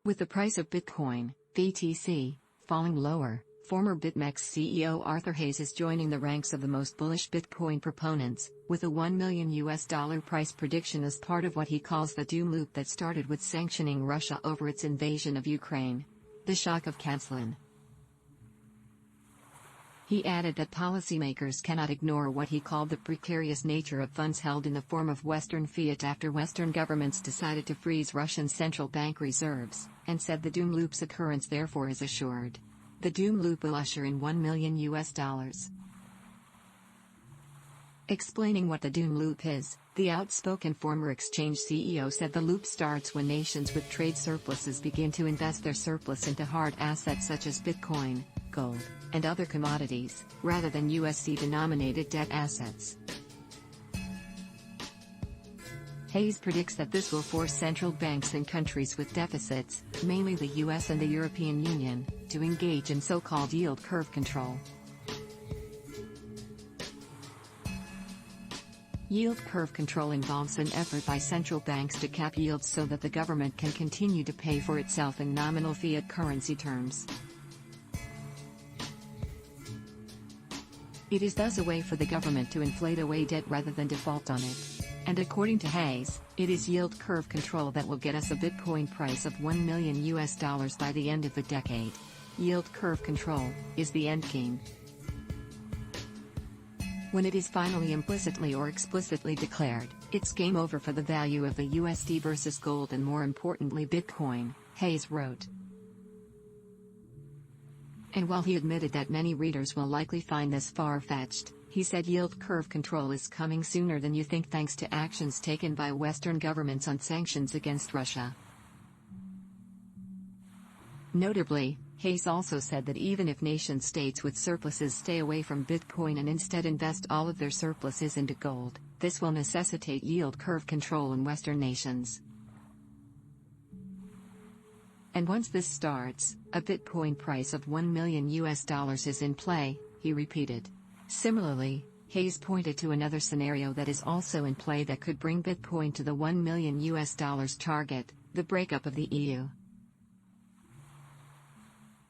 With the price of Bitcoin, BTC, falling lower, former BitMEX CEO Arthur Hayes is joining the ranks of the most bullish Bitcoin proponents, with a $1 million price prediction as part of what he calls the doom loop that started with sanctioning Russia over its invasion of Ukraine. The shock of canceling. He added that policymakers cannot ignore what he called the precarious nature of funds held in the form of Western fiat after Western governments decided to freeze Russian central bank reserves, and said the doom loop's occurrence therefore is assured. The doom loop will usher in $1 million. Explaining what the doom loop is, the outspoken former exchange CEO said the loop starts when nations with trade surpluses begin to invest their surplus into hard assets such as Bitcoin, gold, and other commodities, rather than USD-denominated debt assets. Hayes predicts that this will force central banks in countries with deficits, mainly the US and the European Union, to engage in so-called yield curve control. Yield curve control involves an effort by central banks to cap yields so that the government can continue to pay for itself in nominal fiat currency terms. It is thus a way for the government to inflate away debt rather than default on it. And according to Hayes, it is yield curve control that will get us a Bitcoin price of $1 million by the end of the decade. Yield curve control is the endgame. When it is finally implicitly or explicitly declared, it's game over for the value of the USD versus gold and more importantly Bitcoin, Hayes wrote. And while he admitted that many readers will likely find this far-fetched, he said yield curve control is coming sooner than you think thanks to actions taken by Western governments on sanctions against Russia. Notably, Hayes also said that even if nation-states with surpluses stay away from Bitcoin and instead invest all of their surpluses into gold, this will necessitate yield curve control in Western nations. And once this starts, a Bitcoin price of $1 million is in play, he repeated. Similarly, Hayes pointed to another scenario that is also in play that could bring Bitcoin to the $1 million target, the breakup of the EU.